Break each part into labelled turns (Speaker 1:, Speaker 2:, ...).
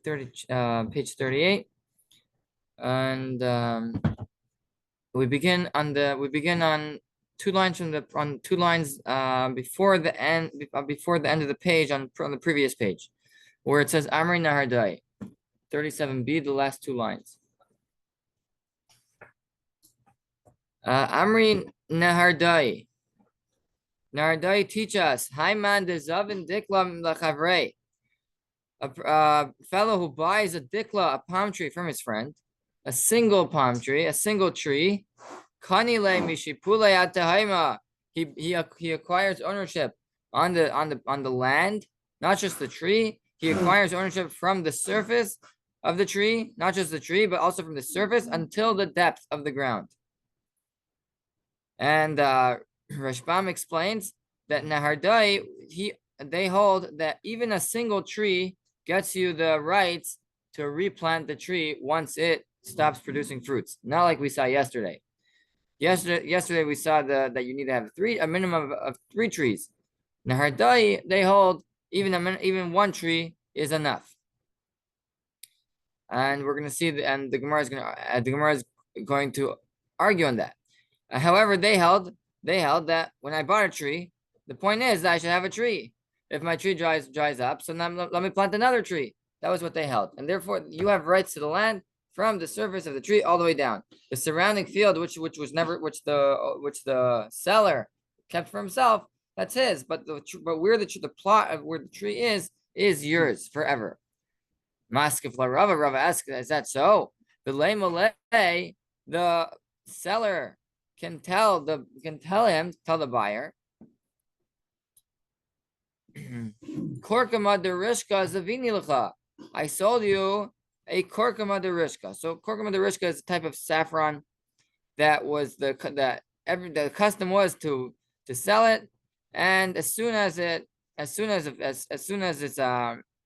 Speaker 1: page 38, and we begin on two lines before the end of the page on the previous page, where it says Amri Nahardai, 37b, the last two lines. Amri Nahardai. Nahardai teach us, Haiman de Zavin Dikla Lachavrei. A fellow who buys a dikla, a palm tree, from his friend, a single palm tree, a single tree, kanile mishipule atahaima. He acquires ownership on the land, not just the tree. He acquires ownership from the surface of the tree, not just the tree, but also from the surface until the depth of the ground. And Rashbam explains that Nahardai, they hold that even a single tree gets you the rights to replant the tree once it stops producing fruits. Not like we saw yesterday. Yesterday we saw that you need to have a minimum of 3 trees. Nahardai, they hold even one tree is enough. And we're going to see the Gemara is going to argue on that. However, they held that when I bought a tree, the point is that I should have a tree. If my tree dries up, so now let me plant another tree. That was what they held, and therefore you have rights to the land from the surface of the tree all the way down. The surrounding field, which the seller kept for himself, that's his. But where the plot of where the tree is yours forever. Maskef la Rava. Rava asks, is that so? The seller can tell the buyer, Korkama derishka zavini lecha. I sold you a korkama derishka. So korkama derishka is a type of saffron that was the custom was to sell it, and as soon as it's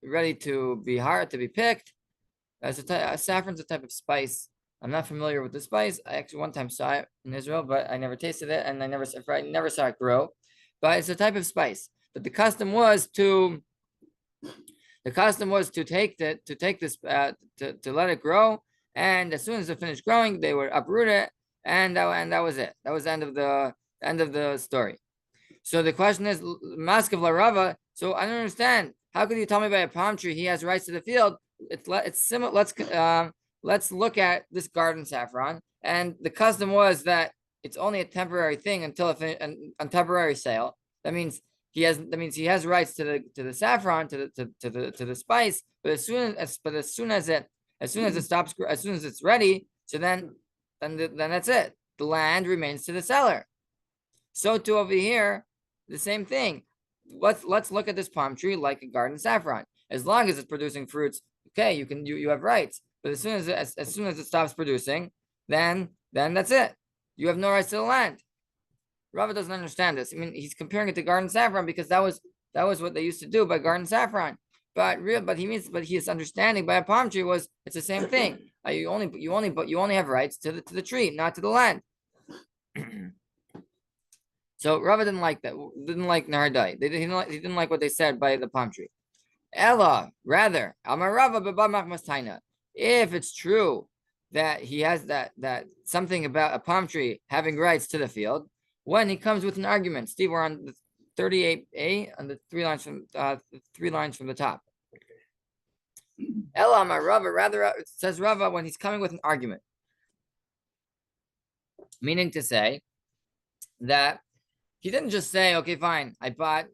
Speaker 1: ready to be picked, saffron's a type of spice. I'm not familiar with the spice. I actually one time saw it in Israel, but I never tasted it, and I never saw it grow. But it's a type of spice. But the custom was to take this to let it grow, and as soon as it finished growing, they would uproot it, and that was it. That was the end of the story. So the question is, Maskav la Rava. So I don't understand. How could you tell me by a palm tree he has rights to the field? It's similar. Let's look at this garden saffron, and the custom was that it's only a temporary thing until a temporary sale. That means he has rights to the saffron, to the spice, but as soon as it's ready, so then that's it. The land remains to the seller. So too over here, the same thing. Let's look at this palm tree like a garden saffron. As long as it's producing fruits, okay, you have rights. But as soon as it stops producing, then that's it. You have no rights to the land. Rava doesn't understand this. I mean, he's comparing it to garden saffron because that was what they used to do by garden saffron. But his understanding by a palm tree was it's the same thing. You only have rights to the tree, not to the land. So Rava didn't like that. Didn't like Nahardai. He didn't like what they said by the palm tree. Ella, rather, Amar Rava b'bamach mastaina. If it's true that he has that something about a palm tree having rights to the field, when he comes with an argument, Steve, we're on the 38a on the 3 lines from the top. Ella Amar Rava, rather, it says Rava when he's coming with an argument, meaning to say that he didn't just say, okay, fine, I bought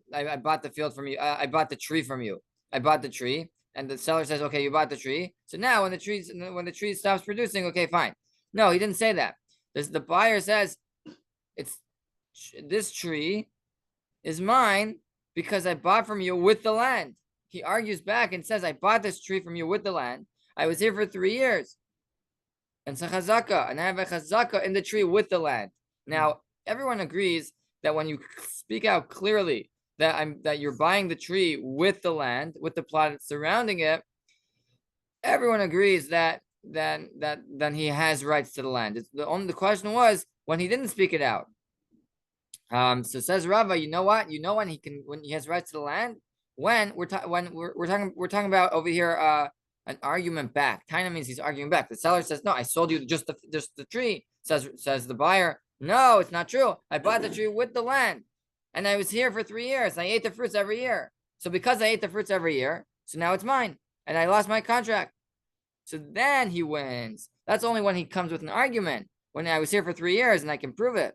Speaker 1: the field from you, I bought the tree from you, I bought the tree, and the seller says, okay, you bought the tree, so now when the tree stops producing, okay, fine. No, he didn't say that. The buyer says, this tree is mine because I bought from you with the land. He argues back and says, I bought this tree from you with the land. I was here for 3 years. And it's a chazaka, and I have a chazaka in the tree with the land. Now, everyone agrees that when you speak out clearly that you're buying the tree with the land, with the plot surrounding it, everyone agrees that then he has rights to the land. The question was when he didn't speak it out. So says Rava, you know what? You know when he has rights to the land when we're talking about over here an argument back. Taina means he's arguing back. The seller says, no, I sold you just the tree. Says the buyer, no, it's not true. I bought the tree with the land, and I was here for 3 years. And I ate the fruits every year. So because I ate the fruits every year, so now it's mine, and I lost my contract. So then he wins. That's only when he comes with an argument. When I was here for 3 years and I can prove it.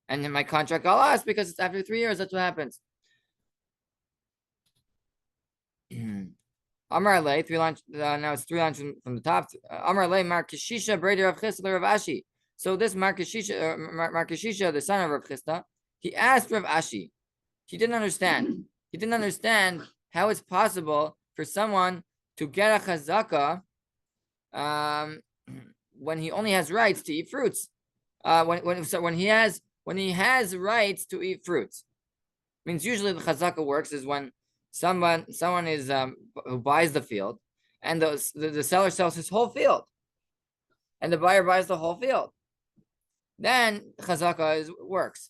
Speaker 1: And then my contract got lost because it's after 3 years. That's what happens. Amar Le, 3 lines. Now it's 3 lines from the top. Amar Le, Mar Kishisha, Breder of Chisda, Rav Ashi. So this Mar Kishisha, the son of Rav Chisda, he asked Rav Ashi. He didn't understand. He didn't understand how it's possible for someone to get a chazaka when he only has rights to eat fruits. When he has rights to eat fruits. Means usually the chazaka works is when someone is who buys the field, and the seller sells his whole field, and the buyer buys the whole field. Then chazaka works,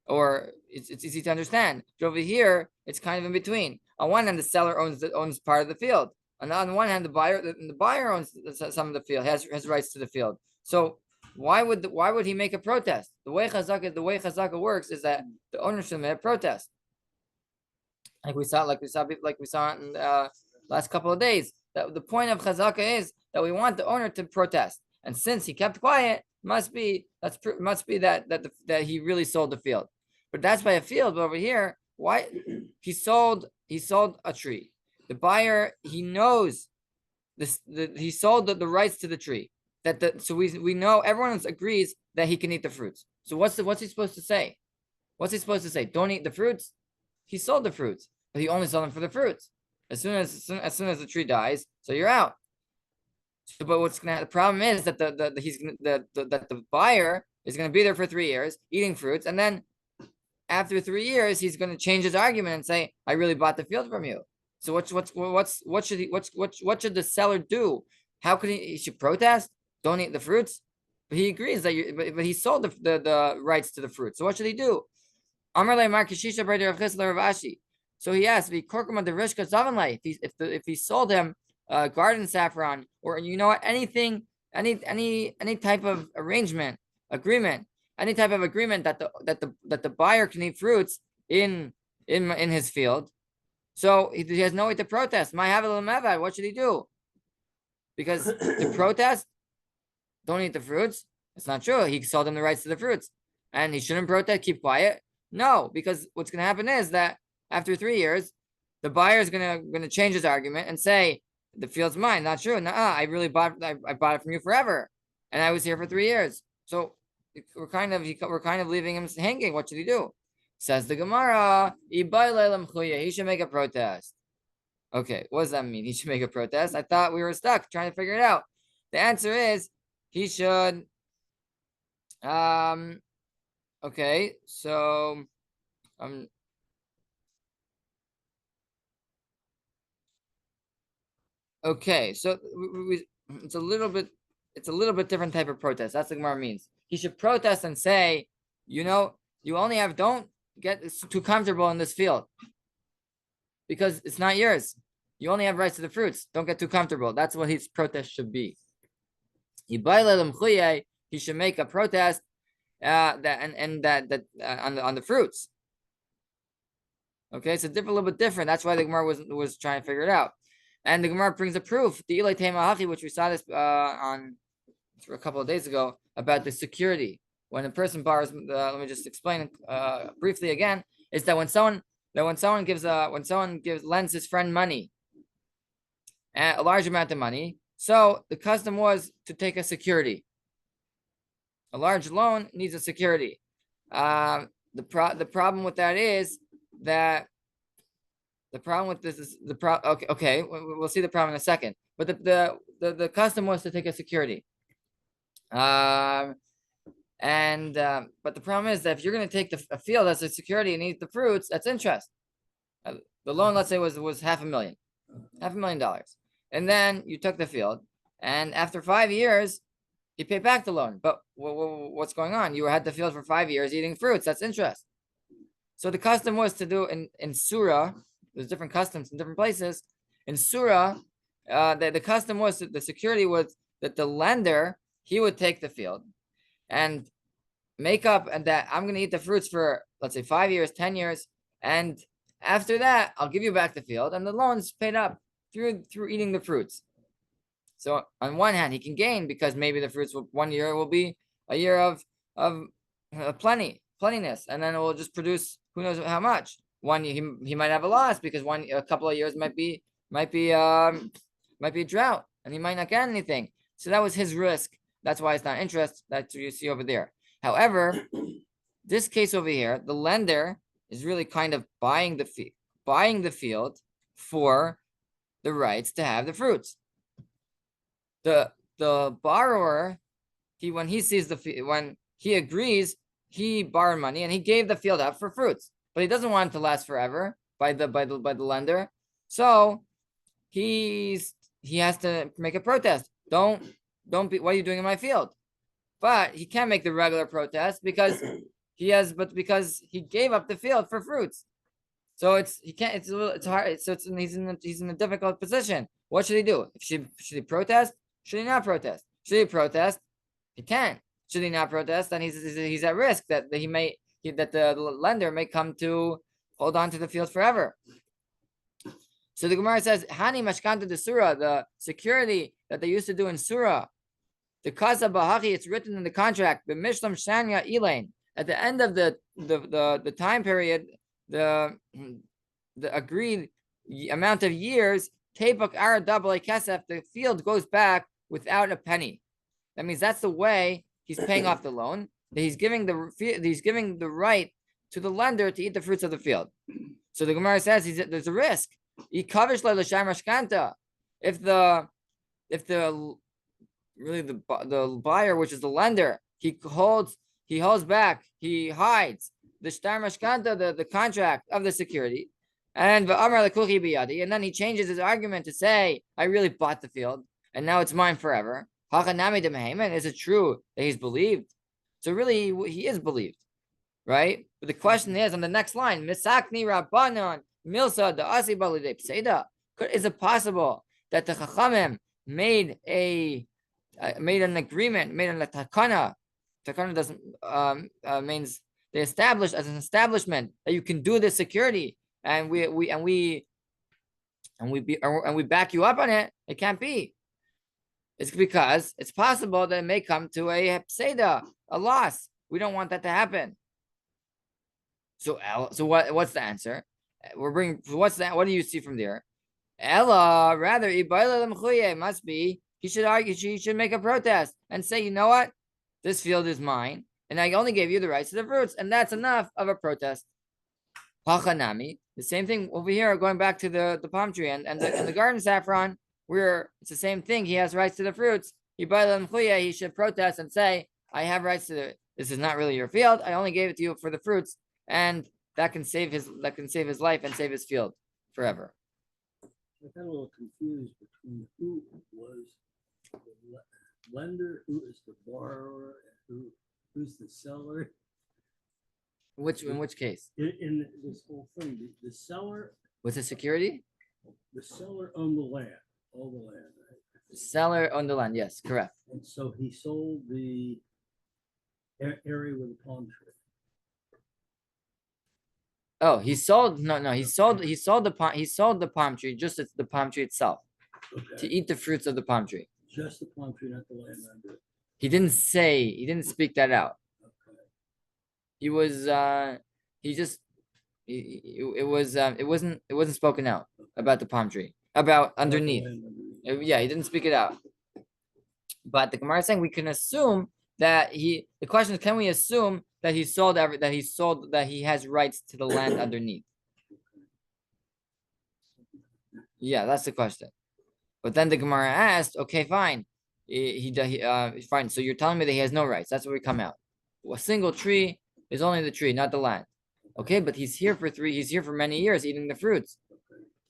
Speaker 1: or it's easy to understand. But over here, it's kind of in between. On one hand, the seller owns part of the field. On one hand, the buyer owns some of the field, has rights to the field. So why would he make a protest? The way chazaka works is that the owner should make a protest. Like we saw in the last couple of days. That the point of chazaka is that we want the owner to protest, and since he kept quiet, must be that he really sold the field. But that's by a field. But over here, why he sold a tree. The buyer, he knows this. He sold the rights to the tree. So we know everyone agrees that he can eat the fruits. So what's he supposed to say? What's he supposed to say? Don't eat the fruits. He sold the fruits, but he only sold them for the fruits. As soon as the tree dies, so you're out. So, but the problem is that the buyer is gonna be there for 3 years eating fruits, and then after 3 years he's gonna change his argument and say, I really bought the field from you. So what should the seller do? How could he should protest? Don't eat the fruits. But he agrees that but he sold the rights to the fruit. So what should he do? So he asked, if he sold him garden saffron, or any type of agreement that the buyer can eat fruits in his field. So he has no way to protest. What should he do? Because to protest, don't eat the fruits. It's not true. He sold him the rights to the fruits, and he shouldn't protest. Keep quiet. No, because what's going to happen is that after 3 years, the buyer is going to change his argument and say the field's mine. Not true. I bought it from you forever, and I was here for 3 years. So we're kind of leaving him hanging. What should he do? Says the Gemara, he should make a protest. Okay, what does that mean? He should make a protest? I thought we were stuck trying to figure it out. The answer is he should. Okay, so okay, so it's a little bit different type of protest. That's what Gemara means. He should protest and say, don't get too comfortable in this field because it's not yours. You only have rights to the fruits. Don't get too comfortable. That's what his protest should be. He should make a protest on the fruits. Okay, so a little bit different. That's why the Gemara was trying to figure it out. And the Gemara brings a proof, the Ilay Teimahachi, which we saw this on a couple of days ago, about the security. When a person borrows, let me just explain briefly again, is that when someone lends his friend money, a large amount of money, so the custom was to take a security. A large loan needs a security. The problem with that is that the problem with this is okay. We'll see the problem in a second. But the custom was to take a security. But the problem is that if you're going to take a field as a security and eat the fruits, that's interest. The loan, let's say, was $500,000, and then you took the field, and after 5 years, you pay back the loan. But what's going on? You had the field for 5 years eating fruits. That's interest. So the custom was to do in Surah. There's different customs in different places. In Surah, the custom was that the security was that the lender, he would take the field and make up, and that I'm going to eat the fruits for, let's say, 5 years, 10 years, and after that, I'll give you back the field, and the loan's paid up through eating the fruits. So on one hand, he can gain because maybe the fruits will, 1 year will be a year of plentiness, and then it will just produce who knows how much. 1 year he might have a loss because a couple of years might be a drought, and he might not get anything. So that was his risk. That's why it's not interest. That's what you see over there. However, this case over here, the lender is really kind of buying the field for the rights to have the fruits. The borrower, when he agrees, he borrowed money and he gave the field up for fruits, but he doesn't want it to last forever by the lender. So he has to make a protest. Don't be, what are you doing in my field? But he can't make the regular protest because because he gave up the field for fruits. So it's hard. So he's in a difficult position. What should he do? Should he protest? Should he not protest? Should he protest? He can't. Should he not protest? Then he's at risk that the lender may come to hold on to the field forever. So the Gemara says, Hani mashkanta de surah, the security that they used to do in surah. The Kaza Bahachi, it's written in the contract, the Mishlam Shanya Elaine. At the end of the time period, the agreed amount of years, Tebak Ara Double Kesef, the field goes back without a penny. That means that's the way he's paying off the loan. That he's giving the right to the lender to eat the fruits of the field. So the Gemara says there's a risk. If the buyer, which is the lender, he holds back, he hides the shtar mashkanta, the contract of the security, and then he changes his argument to say, I really bought the field and now it's mine forever. Is it true that he's believed? So really he is believed, right? But the question is on the next line, Misakni Rabbanon Milsa da Asi Balide Pseda. Is it possible that the Chachamim made an agreement, made a takana? Takana doesn't means they established as an establishment that you can do this security, and we back you up on it. It can't be. It's because it's possible that it may come to a pseda, a loss. We don't want that to happen. So what's the answer? What's that? What do you see from there? Ella, rather, must be, he should argue, he should make a protest and say, you know what? This field is mine, and I only gave you the rights to the fruits, and that's enough of a protest. Hachanami, the same thing over here, going back to the palm tree and the garden saffron, where it's the same thing. He has rights to the fruits. He should protest and say, I have rights to it. This is not really your field. I only gave it to you for the fruits, and that can save his life and save his field forever.
Speaker 2: I got a little confused between who was the lender, who is the borrower, and who's the seller.
Speaker 1: In which case?
Speaker 2: In this whole thing, the seller
Speaker 1: Was the security?
Speaker 2: The seller owned the land, all the land, right?
Speaker 1: The seller owned the land. Yes, correct.
Speaker 2: And so he sold the area with the palm tree.
Speaker 1: Oh, he sold the palm tree, just the palm tree itself, to eat the fruits of the palm tree.
Speaker 2: Just the palm tree, not the land under it.
Speaker 1: He didn't speak that out.
Speaker 2: Okay.
Speaker 1: He was it wasn't spoken out about the palm tree, about underneath. Yeah, he didn't speak it out. But the Gemara is saying we can assume that the question is, can we assume that he has rights to the land underneath? Yeah, that's the question. But then the Gemara asked, okay, fine. Fine. So you're telling me that he has no rights. That's where we come out. A single tree is only the tree, not the land. Okay, but he's here for many years eating the fruits.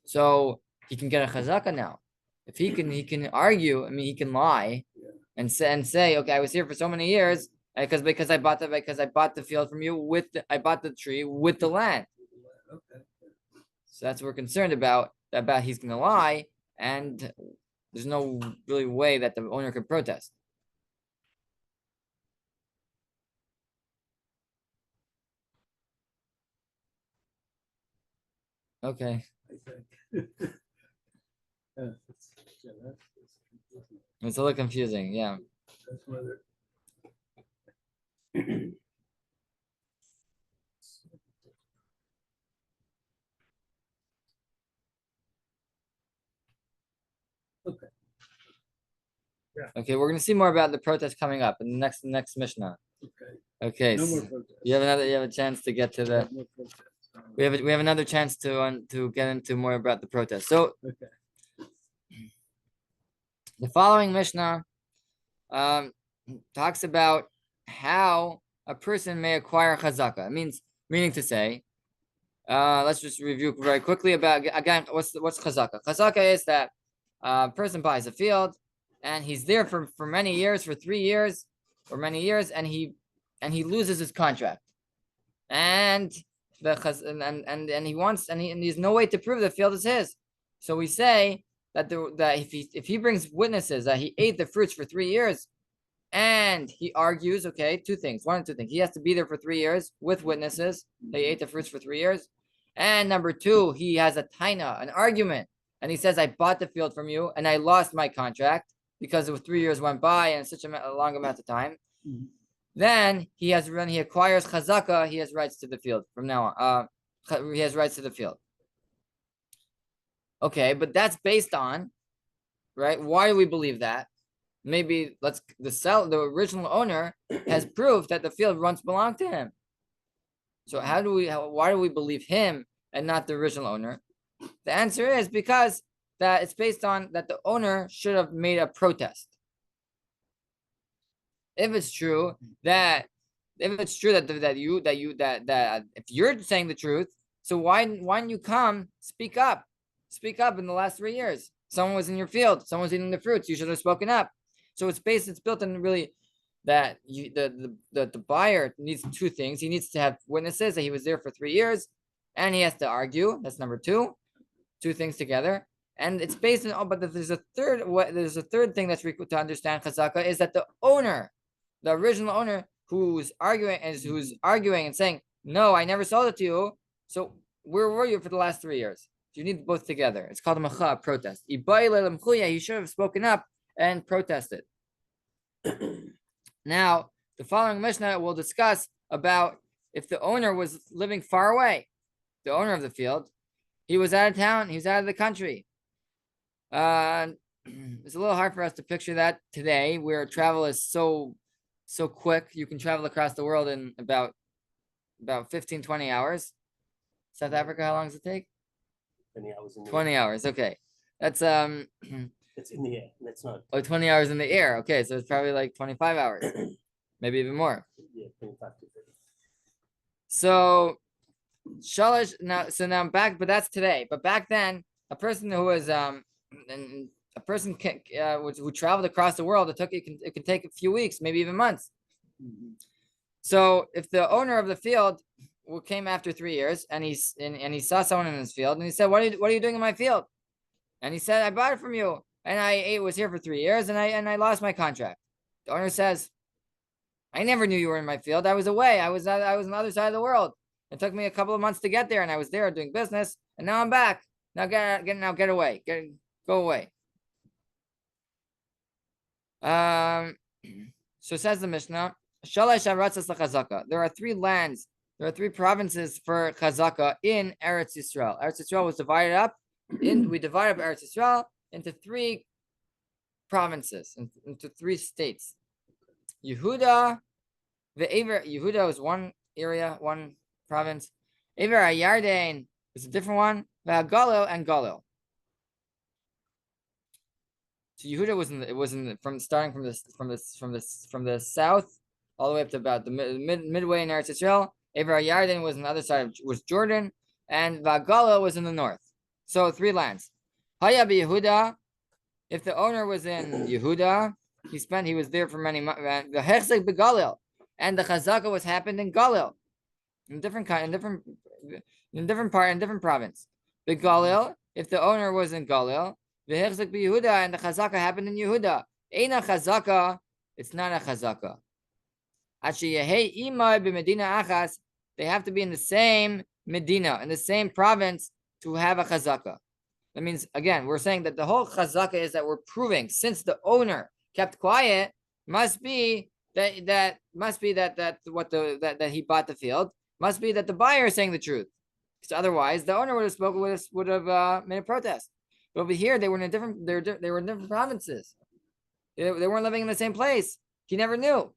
Speaker 1: So he can get a chazaka now. If he can argue, I mean, he can lie and say, okay, I was here for so many years because I bought the field from you I bought the tree with the land.
Speaker 2: Okay.
Speaker 1: So that's what we're concerned about he's going to lie, and there's no really way that the owner could protest. Okay.
Speaker 2: I think.
Speaker 1: It's a little confusing, yeah.
Speaker 2: That's whether. Okay.
Speaker 1: Okay, we're going to see more about the protest coming up in the next Mishnah.
Speaker 2: Okay.
Speaker 1: Okay,
Speaker 2: No
Speaker 1: so
Speaker 2: more protests.
Speaker 1: you have a chance to get to the.
Speaker 2: No protests.
Speaker 1: We have another chance to get into more about the protest. So
Speaker 2: Okay.
Speaker 1: the following Mishnah talks about how a person may acquire chazaka. Meaning to say, let's just review very quickly about again what's chazaka. Chazaka is that a person buys a field and he's there for many years, for 3 years or many years, and he loses his contract, and he wants and there's no way to prove the field is his. So we say that if he brings witnesses that he ate the fruits for 3 years, and he argues, okay, one of two things. He has to be there for 3 years with witnesses. They ate the fruits for 3 years. And number two, he has a taina, an argument. And he says, I bought the field from you and I lost my contract because 3 years went by and such a long amount of time.
Speaker 2: Mhm.
Speaker 1: Then when he acquires chazaka, he has rights to the field from now on. He has rights to the field. Okay, but that's based on, right? Why do we believe that? Maybe the original owner has proved that the field once belonged to him. So why do we believe him and not the original owner? The answer is because that it's based on that the owner should have made a protest. If it's true that if you're saying the truth, so why don't you come speak up in the last 3 years? Someone was in your field, someone was eating the fruits, you should have spoken up. So it's built on really that the buyer needs two things. He needs to have witnesses that he was there for 3 years, and he has to argue. That's number two things together. And it's based on, but there's a third thing that's required to understand chazaka is that the owner, the original owner who's arguing and saying, no, I never sold it to you. So where were you for the last 3 years? You need both together. It's called a macha, protest. He should have spoken up and protested. Now, the following Mishnah will discuss about if the owner was living far away, the owner of the field, he was out of town, he was out of the country. It's a little hard for us to picture that today, where travel is so quick. You can travel across the world in about 15, 20 hours. South Africa, how long does it take?
Speaker 3: 20 hours in the
Speaker 1: 20
Speaker 3: air.
Speaker 1: hours, okay. That's
Speaker 3: It's in the air. That's not.
Speaker 1: 20 hours in the air. Okay, so it's probably like 25 hours, maybe even more.
Speaker 3: Yeah, 25 to 30.
Speaker 1: So shalish now back, but that's today. But back then, a person who was who traveled across the world, it could take a few weeks, maybe even months.
Speaker 2: Mhm.
Speaker 1: So if the owner of the field came after 3 years and he saw someone in his field and he said, what are you doing in my field? And he said, I bought it from you and I was here for 3 years and I lost my contract. The owner says, I never knew you were in my field. I was away. I was on the other side of the world. It took me a couple of months to get there and I was there doing business and now I'm back. Now get away. Go away. So says the Mishnah, there are 3 lands, there are 3 provinces for chazaka in Eretz Yisrael. Eretz Yisrael was divided up. We divided up Eretz Yisrael into 3 provinces, into 3 states. Yehuda is one area, one province. Ever Yarden is a different one. Galil and Galil. So Yehuda starting from the south all the way up to about the midway in Eretz Yisrael. Ever Yarden was on the other side was Jordan, and Galil was in the north. So 3 lands. Haya Yehuda. If the owner was in Yehuda, he was there for many months. The Hechzek beGalil. and the chazaka was happened in Kollel, in different province. The Kollel, if the owner was in Kollel, the hechzik b'Yehuda, and the chazaka happened in Yehuda. Eina chazaka, it's not a chazaka. They have to be in the same medina, in the same province, to have a chazaka. That means, again, we're saying that the whole chazaka is that we're proving, since the owner kept quiet, must be that he bought the field, must be that the buyer is saying the truth. Because otherwise, the owner would have spoken, would have made a protest. But over here, they were in different provinces. They weren't living in the same place. He never knew.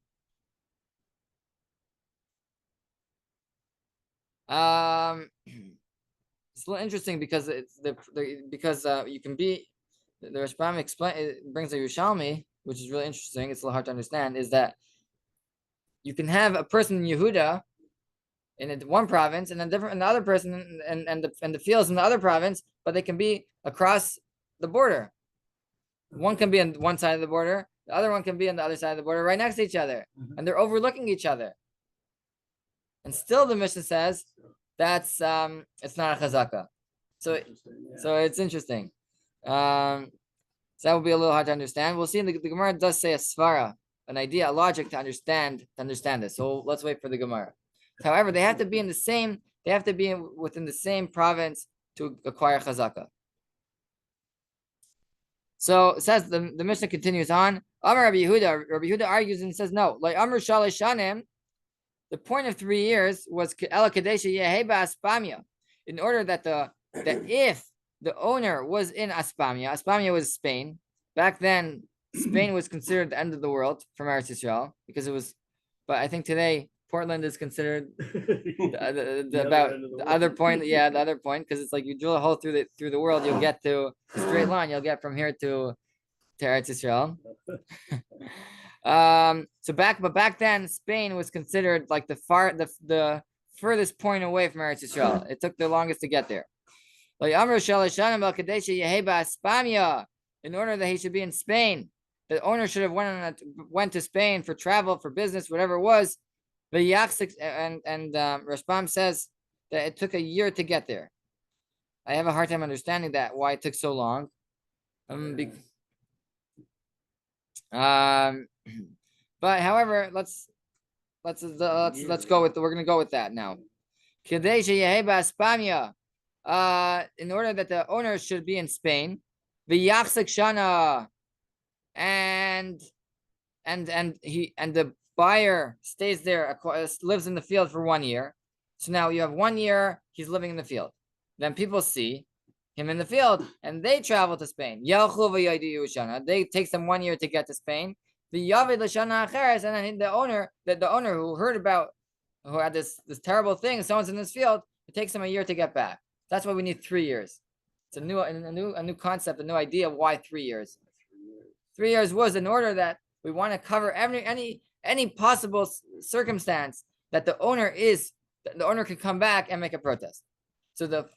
Speaker 1: It's a little interesting because you can be the Rashbam brings a Yerushalmi, which is really interesting. It's a little hard to understand. Is that you can have a person in Yehuda in one province and another person and the fields in the other province, but they can be across the border. One can be on one side of the border, the other one can be on the other side of the border, right next to each other, and they're overlooking each other. And still, the Mishnah says that's it's not a chazaka. So it's interesting. So that would be a little hard to understand. We'll see. The Gemara does say a svara, an idea, a logic to understand this. So let's wait for the Gemara. However, they have to be in the same. They have to be within the same province to acquire chazaka. So it says the Mishnah continues on. Amar Rabbi Yehuda argues and says no. Like Amar Shalish Shanim, the point of 3 years was Ela Kadesha Yeheba Aspamia, in order that if the owner was in Aspamia was Spain. Back then, Spain was considered the end of the world from Eretz Yisrael because it was. But I think today Portland is considered the other point. Yeah, the other point, because it's like you drill a hole through the world, you'll get to a straight line. You'll get from here to Eretz Yisrael. So back then, Spain was considered like the furthest point away from Eretz Yisrael. It took the longest to get there. Like Amr in order that he should be in Spain, the owner should have went to Spain for travel, for business, whatever it was. And Rashbam says that it took a year to get there. I have a hard time understanding why it took so long. But however, let's go with we're gonna go with that now. In order that the owner should be in Spain, and the buyer stays there, lives in the field for 1 year. So now you have 1 year, he's living in the field. Then people see him in the field and they travel to Spain. They takes them 1 year to get to Spain. And then the owner who had this terrible thing, someone's in this field, it takes him a year to get back. That's why we need 3 years. It's a new concept, a new idea of why 3 years. 3 years was in order that we want to cover any possible circumstance that the owner could come back and make a protest. So the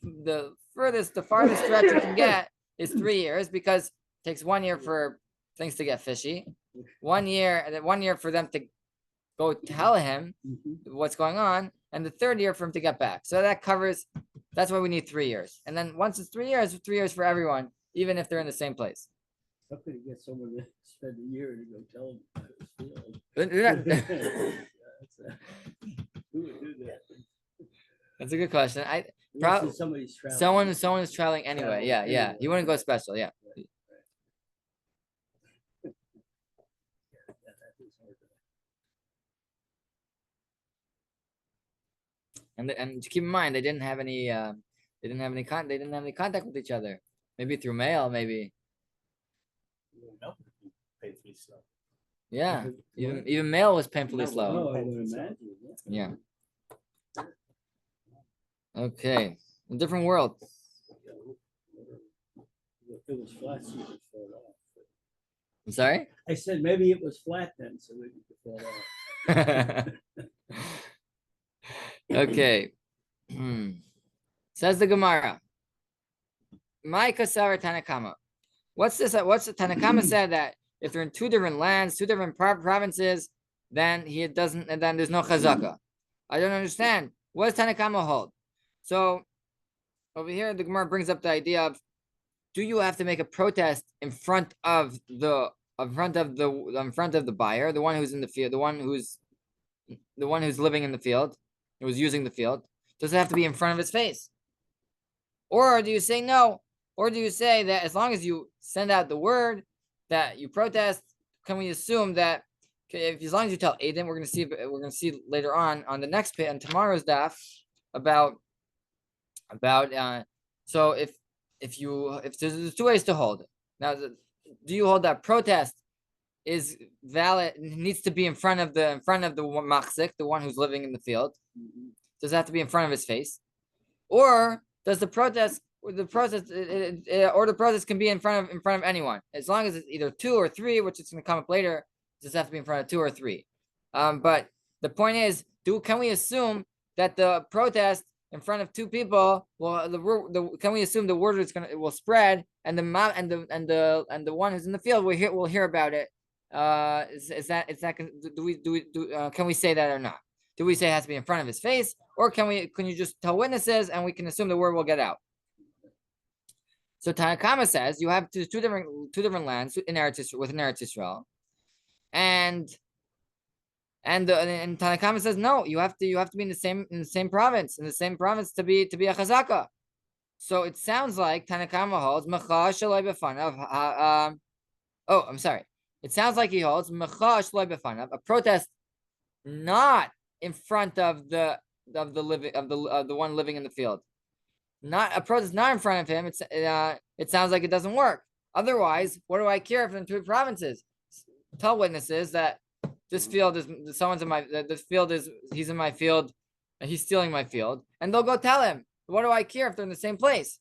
Speaker 1: farthest stretch you can get is 3 years, because it takes 1 year for things to get fishy, 1 year, and then 1 year for them to go tell him what's going on, and the 3rd year for him to get back. So that's why we need 3 years. And then once it's 3 years, 3 years for everyone, even if they're in the same place.
Speaker 2: How could you get someone to spend a year to go tell them how it's feeling? Who would do that?
Speaker 1: That's a good question. Someone is traveling anyway. Yeah. You wouldn't go special. Yeah. And to keep in mind, they didn't have any contact with each other. Maybe through mail, maybe.
Speaker 3: Painfully slow.
Speaker 1: Yeah, even mail was painfully slow.
Speaker 2: I would imagine.
Speaker 1: Yeah. Okay, a different world.
Speaker 2: If it was flat, so you could fall off.
Speaker 1: I'm sorry?
Speaker 2: I said maybe it was flat then, so we could fall off.
Speaker 1: Okay. Says the Gemara. My kasara Tanakama. What's this? What's the Tanakama said that if they're in 2 different lands, 2 different provinces, then he doesn't, and then there's no chazaka. I don't understand. What does Tanna Kama hold? So over here, the Gemara brings up the idea of, do you have to make a protest in front of the buyer, the one who's in the field, the one who's living in the field, who's using the field? Does it have to be in front of his face? Or do you say no? Or do you say that as long as you send out the word that you protest, can we assume that as long as you tell Aiden, we're going to see later on the next page on tomorrow's daf about so if there's two ways to hold it. Now, do you hold that protest is valid, needs to be in front of the machzik, the one who's living in the field? Does it have to be in front of his face? Or does the protest can be in front of anyone, as long as it's either 2 or 3, which is going to come up later? Does it have to be in front of 2 or 3? But the point is, can we assume that the protest in front of 2 people, can we assume the word will spread, and the one who's in the field will hear about it? Can we say that or not? Do we say it has to be in front of his face, or can you just tell witnesses and we can assume the word will get out? So Tanna Kama says you have two different lands in Eretz Yisrael, and Tanna Kama says no, you have to be in the same province to be a chazaka. So it sounds like Tanna Kama holds mecha shaloi b'fanav. I'm sorry. It sounds like he holds mecha shaloi b'fanav, a protest not in front of the one living in the field. Not a protest, not in front of him. It sounds like it doesn't work. Otherwise, what do I care if in 2 provinces? Tell witnesses that this field is he's in my field, he's stealing my field, and they'll go tell him. What do I care if they're in the same place?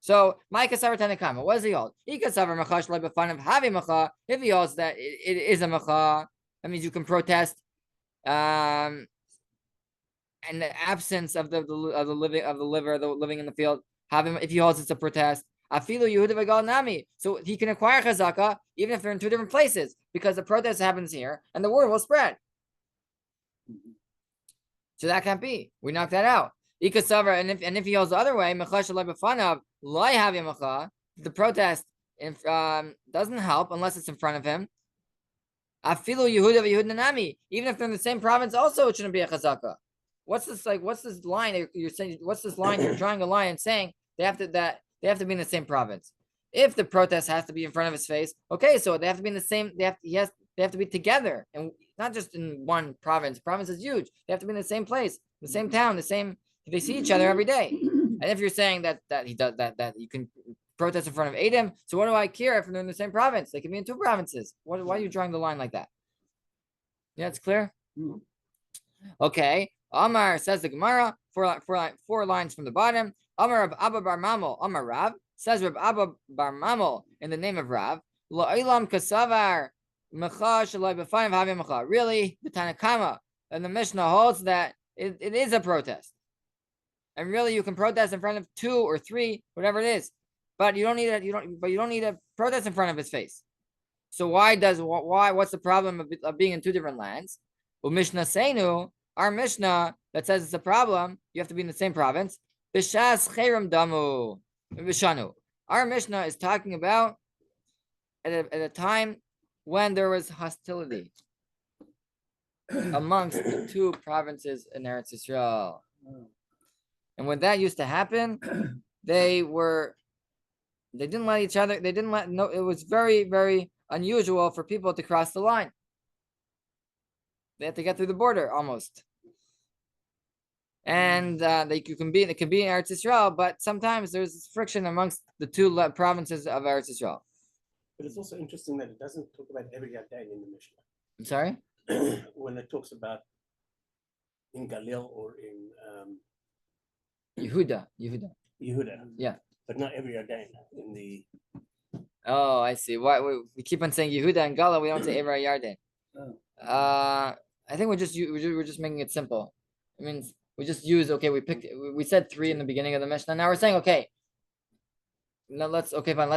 Speaker 1: So, my kasavar Tanna Kama, what does he hold? He kasavar mecha shaloi b'fanav havi mecha. If he holds that it is a mecha, that means you can protest. In the absence of the living in the field, if he holds it's a protest. Afilu Yehuda v'gal nami, so he can acquire chazaka even if they're in 2 different places, because the protest happens here and the word will spread. So that can't be. We knock that out. Ikasavar, and if he holds the other way, mecha shaloi b'fanav lo havi mecha, the protest doesn't help unless it's in front of him. Afilu Yehuda v'Yehuda nami, even if they're in the same province, also it shouldn't be a chazaka. What's this line you're saying? What's this line you're drawing a line and saying they have to be in the same province? If the protest has to be in front of his face, okay, so they have to be in the same. They have to be together, and not just in one province. Province is huge. They have to be in the same place, the same town, the same. They see each other every day. And if you're saying that he does that you can protest in front of Adam, so what do I care if they're in the same province? They can be in 2 provinces. Why are you drawing the line like that? Yeah, it's clear. Okay. Amar, says the Gemara, 4 lines from the bottom. Amar Rav Abba Bar Mamel, Amar Rav, says Rav Abba Bar Mamel in the name of Rav. La'ilam kasavar mecha shaloi b'fanav havi mecha. Really, the Tanna Kama and the Mishnah holds that it is a protest, and really you can protest in front of 2 or 3, whatever it is, but you don't need a protest in front of his face. So what's the problem of being in 2 different lands? Well, Mishnah Seinu. Our Mishnah that says it's a problem, you have to be in the same province. B'shas cherem damu v'shanu. Our Mishnah is talking about at a time when there was hostility amongst the 2 provinces in Eretz Yisrael. And when that used to happen, they didn't let each other. It was very, very unusual for people to cross the line. They have to get through the border almost, and it could be in Eretz Yisrael, but sometimes there's friction amongst the 2 provinces of Eretz Yisrael.
Speaker 3: But it's also interesting that it doesn't talk about every day in the Mishnah.
Speaker 1: I'm sorry?
Speaker 3: When it talks about in Galil or in
Speaker 1: Yehuda. Yeah.
Speaker 3: But not every day in the.
Speaker 1: Oh, I see. Why we keep on saying Yehuda and Gala? We don't say Ever Yarden. I think we're just making it simple. I mean, we just use we said 3 in the beginning of the Mishnah. Now we're saying now let's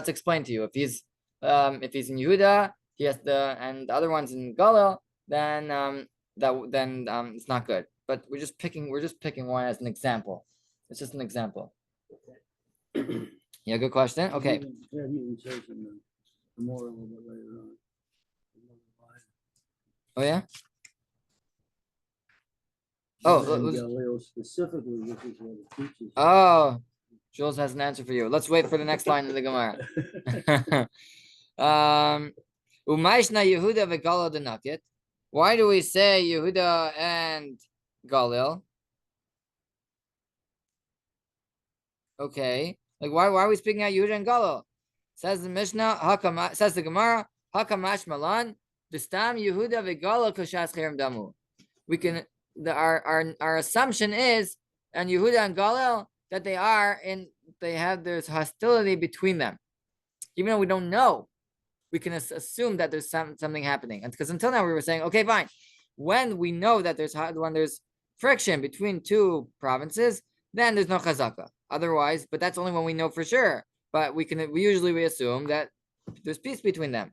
Speaker 1: explain to you. If he's in Yehuda, he has and the other one's in Galil, then then it's not good. But we're just picking one as an example. It's just an example. Yeah, good question. Okay.
Speaker 2: That even says in the more a little bit later on.
Speaker 1: Oh yeah. Oh,
Speaker 2: And Galileo specifically, which is what it teaches.
Speaker 1: Oh, Jules has an answer for you. Let's wait for the next line in the Gemara. Umayshna Yehuda v'Galil denakit. Why do we say Yehuda and Galil? Okay, like why are we speaking out Yehuda and Galil? Says the Mishnah. Says the Gemara. Hakamash malan. Bistam Yehuda v'Galil kashas cherem damu. We can. Our assumption is, and Yehuda and Galil, that there's hostility between them, even though we don't know. We can assume that there's something happening, and because until now we were saying, okay, fine. When we know that there's friction between two provinces, then there's no chazaka. Otherwise, but that's only when we know for sure. But we usually assume that there's peace between them.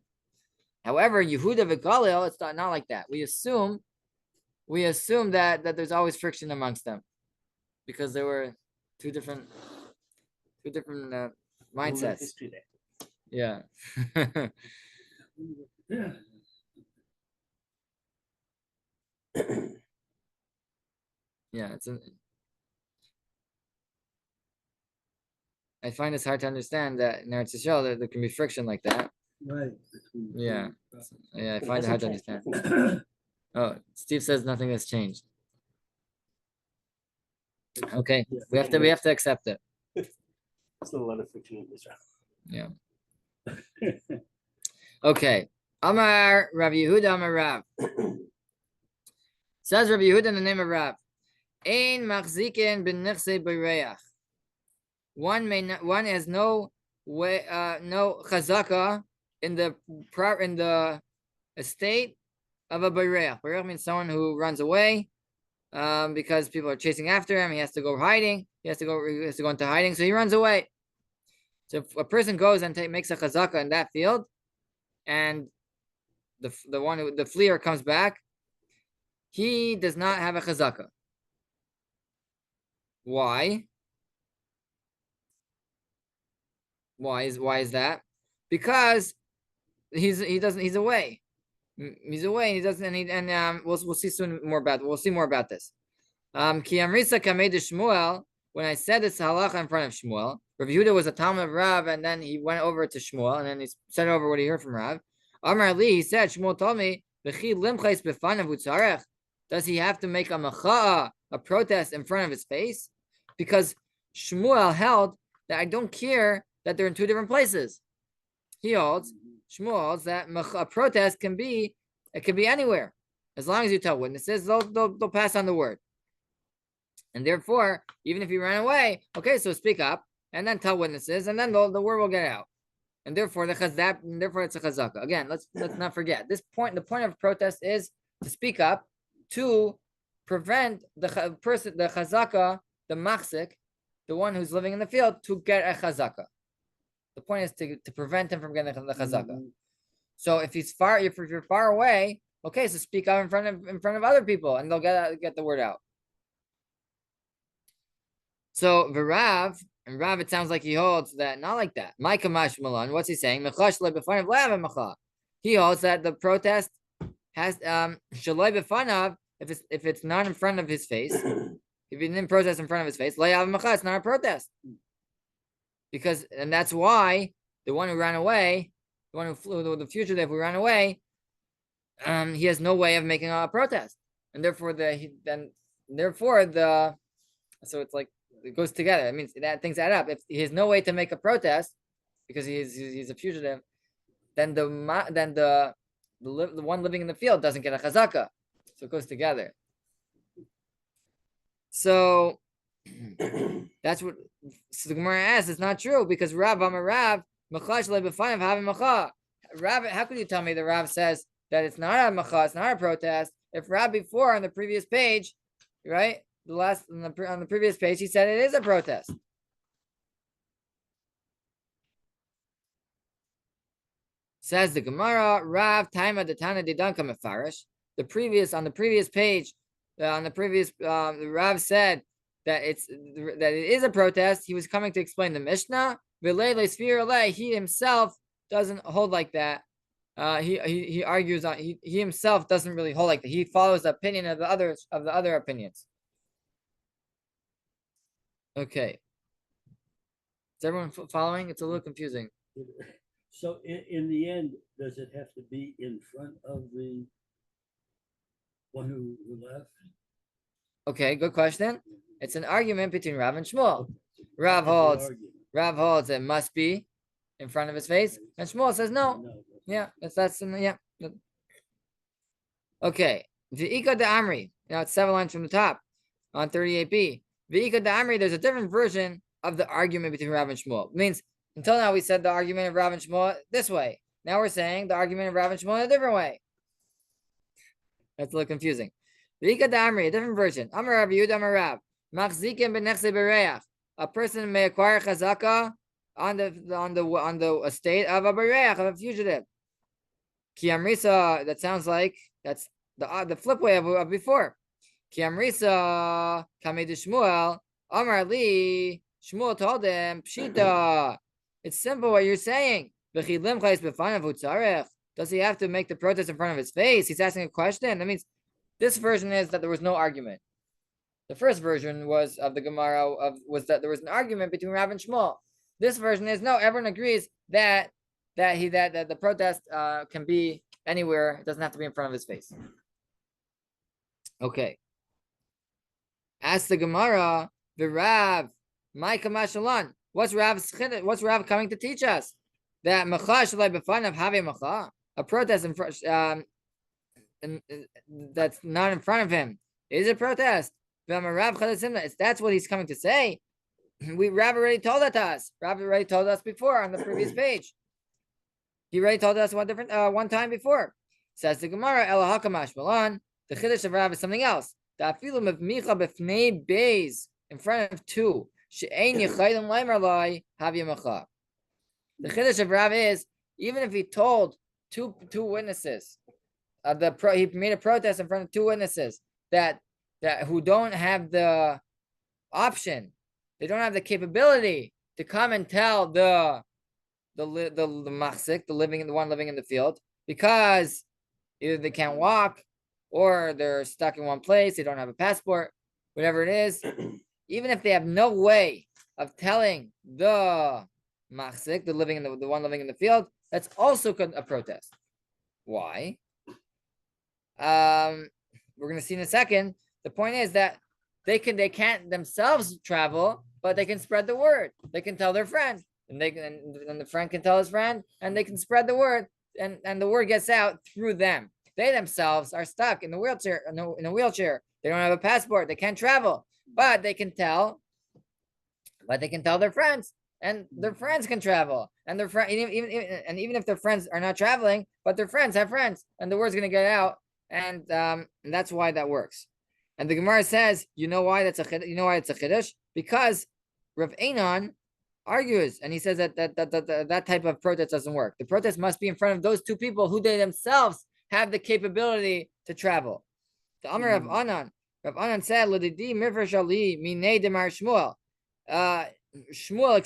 Speaker 1: However, Yehuda v'Galil, it's not like that. We assume that there's always friction amongst them, because there were two different mindsets. Yeah. Yeah, I find it's hard to understand that in Eretz Yisrael there can be friction like that.
Speaker 2: Right.
Speaker 1: Yeah. Yeah, I find it hard to understand. Oh, Steve says nothing has changed. Okay, we have to accept it.
Speaker 3: Still a lot of friction in Israel.
Speaker 1: Yeah. Okay. Amar Rav Yehuda Amar Rav. Says Rav Yehuda in the name of Rav. Ein machzikin b'nechsei b'reach. One has no way, no chazaka in the estate of a b'reach. B'reach means someone who runs away, because people are chasing after him. He has to go hiding. He has to go into hiding, so he runs away. So if a person goes and makes a chazaka in that field, and the fleer comes back, he does not have a chazaka. Why? Why is that? Because he's away. He's away. He doesn't. We'll see soon more about. We'll see more about this. Ki amrisa kamei de Shmuel. When I said this halacha in front of Shmuel, Rav Yehuda was a Talmud of Rav, and then he went over to Shmuel, and then he said over what he heard from Rav. Amar Li, he said, Shmuel told me, "V'chi limchais b'fanav utzarech." Does he have to make a macha'a, a protest in front of his face? Because Shmuel held that I don't care that they're in two different places. Shmuel holds that a protest can be anywhere, as long as you tell witnesses, they'll pass on the word. And therefore, even if you ran away, okay, so speak up and then tell witnesses, and then the word will get out. And therefore, therefore it's a chazaka. Again, let's not forget this point. The point of protest is to speak up to prevent the chazaka, the machzik, the one who's living in the field, to get a chazaka. The point is to prevent him from getting the chazaka. So if you're far away, okay, so speak out in front of other people, and they'll get the word out. So Rav, it sounds like he holds that not like that. My kamash malan, what's he saying? He holds that the protest has shaloi b'fanav, if it's not in front of his face, if he didn't protest in front of his face, it's not a protest. And that's why the one who ran away, the one who flew, the fugitive who ran away, he has no way of making a protest, and therefore so it's like it goes together. It means that things add up. If he has no way to make a protest because he's a fugitive, then the one living in the field doesn't get a chazaka. So it goes together. So that's what. So the Gemara asks, it's not true because Rav Amar Rav Machash lebefanav having macha. Rav, how could you tell me that Rav says that it's not a macha, it's not a protest? If Rav before on the previous page, right, on the previous page, he said it is a protest. Says the Gemara, Rav Taima Detana Didanka Mefarish. the previous page, the Rav said that it is a protest. He was coming to explain the Mishnah. He himself doesn't hold like that. He argues on he himself doesn't really hold like that. He follows the opinion of the other opinions. Okay. Is everyone following? It's a little confusing.
Speaker 2: So in the end, does it have to be in front of the one who left?
Speaker 1: Okay, good question. It's an argument between Rav and Shmuel. Rav
Speaker 2: That's the
Speaker 1: holds
Speaker 2: argument.
Speaker 1: it must be in front of his face, and Shmuel says no.
Speaker 2: No,
Speaker 1: Yeah, yeah. Okay. V'ika de Amri. Now it's 7 lines from the top on 38b. V'ika de Amri, there's a different version of the argument between Rav and Shmuel. It means until now we said the argument of Rav and Shmuel this way. Now we're saying the argument of Rav and Shmuel in a different way. That's a little confusing. V'ika de Amri, a different version. Amar Rav Yehuda Amar Rav. Machzikim b'nechse bereach. A person may acquire chazaka on the estate of a bereach, of a fugitive. Ki amrisa, that sounds like that's the flip way of before. Ki amrisa kamei de Shmuel Amar li. Shmuel told him pshita. It's simple what you're saying. Does he have to make the protest in front of his face? He's asking a question. That means this version is that there was no argument. The first version was of the Gemara was that there was an argument between Rav and Shmuel. This version is no. Everyone agrees that the protest can be anywhere. It doesn't have to be in front of his face. Okay. Ask the Gemara, the Rav, my kamashalan. What's Rav coming to teach us? That macha shalai b'fanav have macha, a protest in front, that's not in front of him is a protest. That's what he's coming to say. Rav already told that to us. Rav already told us before on the previous page. He already told us one time before. Says the Gemara, Ela hakamash malan. The chiddush of Rav is something else. The afilu of micha b'fnei beis, in front of two. She'ein yechayim leimer lai have yemacha. The chiddush of Rav is even if he told two witnesses, he made a protest in front of two witnesses that who don't have the option, they don't have the capability to come and tell the machzik, the one living in the field, because either they can't walk or they're stuck in one place, they don't have a passport, whatever it is. Even if they have no way of telling the machzik, the one living in the field, that's also a protest. Why? We're going to see in a second. The point is that they can't themselves travel, but they can spread the word. They can tell their friend, and the friend can tell his friend, and they can spread the word, and the word gets out through them. They themselves are stuck in a wheelchair. They don't have a passport. They can't travel, but they can tell their friends, and their friends can travel, and their friend even if their friends are not traveling, but their friends have friends, and the word's going to get out, and that's why that works. And the Gemara says, you know why it's a chiddush? Because Rav Einon argues, and he says that type of protest doesn't work. The protest must be in front of those two people who they themselves have the capability to travel. The Amar Rav Anan said, "L'didi mifresh ali minei demar Shmuel." Shmuel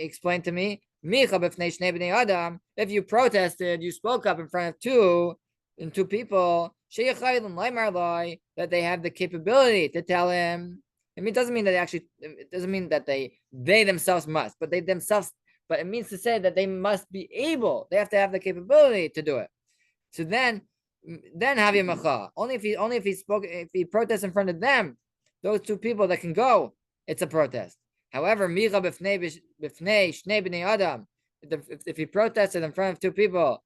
Speaker 1: explained to me, "Micha b'fnei shnei bnei adam." If you protested, you spoke up in front of two people, that they have the capability to tell him. I mean, it doesn't mean that they themselves must, but it means to say that they must be able, they have to have the capability to do it. So then have your macha. Only if he protests in front of them, those two people that can go, it's a protest. However, micha b'fnei shnei bnei adam, if he protested in front of two people,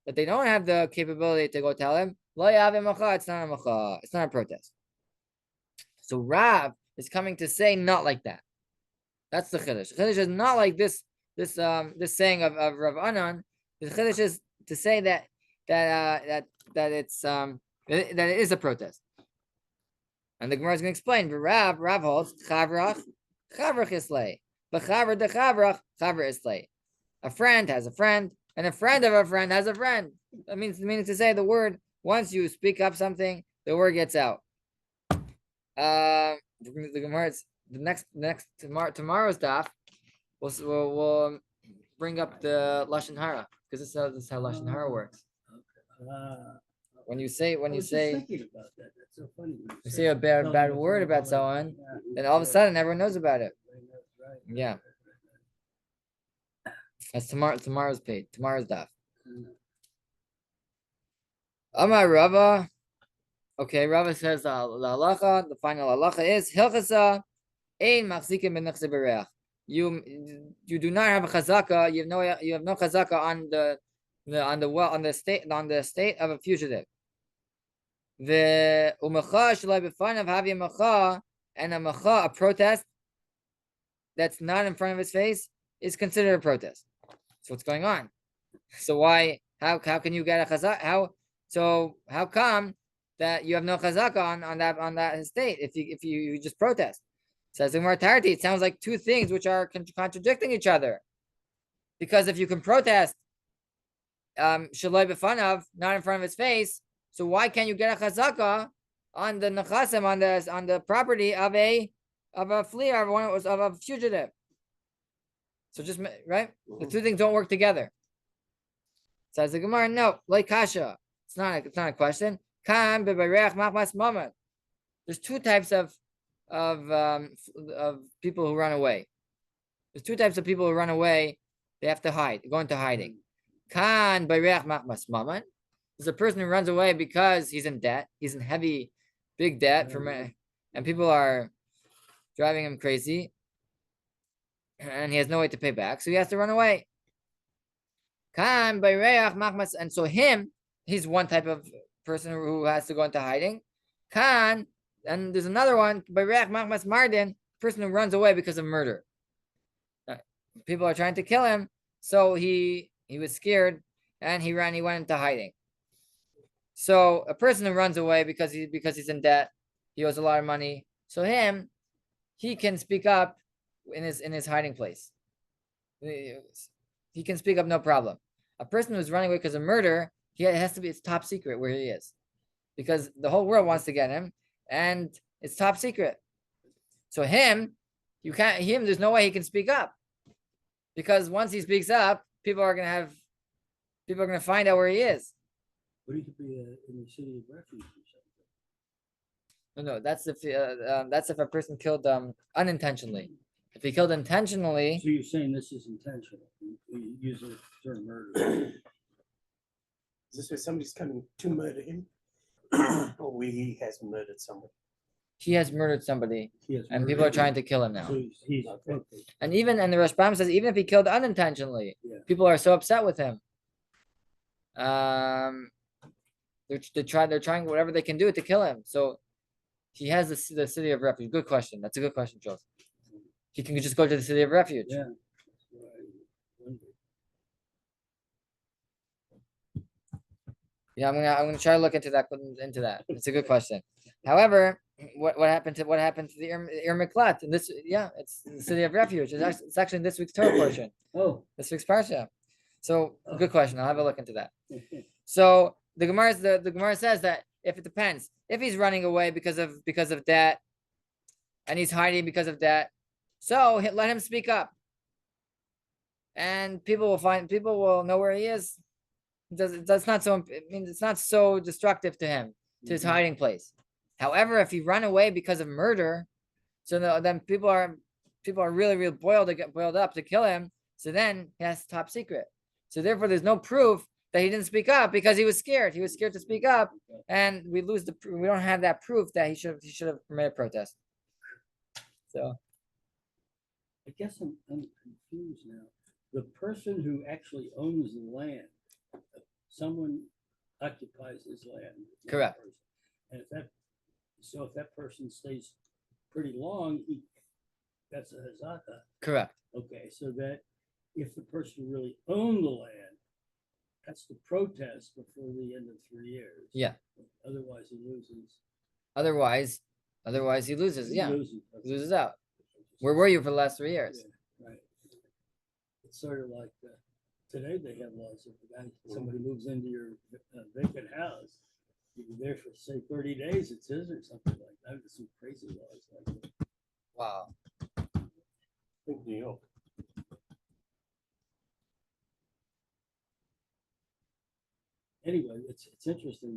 Speaker 1: that they don't have the capability to go tell him, it's not a macha, it's not a protest. So Rav is coming to say not like that. That's the chiddush. The chiddush is not like this saying of Rav Anan. The chiddush is to say that it is a protest. And the Gemara is going to explain. Rav holds chavrach islay, b'chavr de chavrach islay. A friend has a friend, and a friend of a friend has a friend. That meaning to say the word, once you speak up something, the word gets out. The Gemara, tomorrow's daf, we'll bring up the lashon hara, because this is how lashon hara works. When you say
Speaker 2: thinking about that. That's so funny.
Speaker 1: you say a bad word about someone, then all of a sudden everyone knows about it. Yeah. That's tomorrow's page, tomorrow's daf. Amar Rava. Okay, Rava says the halacha, the final halacha is hilchasa ein machzikim b'nechse bereach. You do not have a chazaka. You have no chazaka on the state of a fugitive. The umacha shalai b'fanav havi macha, and a macha, a protest that's not in front of his face, is considered a protest. So what's going on? So how can you get a chazaka? How come that you have no chazaka on that estate if you just protest? Says the Gemara, it sounds like two things which are contradicting each other. Because if you can protest shaloi b'fanav, not in front of his face, so why can't you get a chazaka on the nechasim, on the property of a flea or of a fugitive? So just right, the two things don't work together. Says the Gemara, no, like kasha. It's not a question. There's two types of people who run away. There's two types of people who run away. They have to hide, go into hiding. There's a person who runs away because he's in debt. He's in big debt and people are driving him crazy, and he has no way to pay back, so he has to run away. And so he's one type of person who has to go into hiding. And there's another one, person who runs away because of murder. People are trying to kill him, so he was scared and he went into hiding. So a person who runs away because he's in debt, he owes a lot of money. So he can speak up in his hiding place. He can speak up, no problem. A person who's running away because of murder, it's top secret where he is, because the whole world wants to get him, and it's top secret. So there's no way he can speak up, because once he speaks up, people are gonna find out where he is.
Speaker 2: But he could be in the city of refuge or something.
Speaker 1: No, that's if a person killed unintentionally. If he killed intentionally.
Speaker 2: So you're saying this is intentional? You use the term murder.
Speaker 3: Is this where somebody's coming to murder him? Or he has murdered somebody?
Speaker 1: He has murdered somebody, and people are trying to kill him now.
Speaker 2: So he's okay.
Speaker 1: And the Rashbam says even if he killed unintentionally, people are so upset with him. They're trying whatever they can do to kill him. So he has the city of refuge. Good question. That's a good question, Charles. He can just go to the city of refuge.
Speaker 2: Yeah.
Speaker 1: Yeah, I'm gonna try to look into that. It's a good question. However, what happened to the Ir Miklat? And this, it's the city of refuge. It's actually in this week's Torah portion.
Speaker 2: Oh,
Speaker 1: this week's parsha. So good question. I'll have a look into that. So the Gemara says that if it depends, if he's running away because of debt, and he's hiding because of debt, so let him speak up, and people will know where he is. It's not so destructive to him, to his hiding place. However, if he run away because of murder, so then people are really, really boiled up to kill him. So then he has top secret. So therefore, there's no proof that he didn't speak up because he was scared. He was scared to speak up, and we don't have that proof that he should have permitted protest. So
Speaker 2: I guess I'm confused now. The person who actually owns the land, someone occupies his land.
Speaker 1: Correct.
Speaker 2: And if that person stays pretty long, that's a hazaka.
Speaker 1: Correct.
Speaker 2: Okay, so that if the person really owned the land, that's the protest before the end of 3 years.
Speaker 1: Yeah.
Speaker 2: Otherwise, he loses.
Speaker 1: Otherwise, he loses.
Speaker 2: He
Speaker 1: loses out. Where were you for the last 3 years?
Speaker 2: Yeah, right. It's sort of like Today they have laws if the guy, somebody moves into your vacant house, you're there for say 30 days, it's his or something like that. There's some crazy laws like that.
Speaker 1: Wow.
Speaker 3: Big deal.
Speaker 2: Anyway, it's interesting.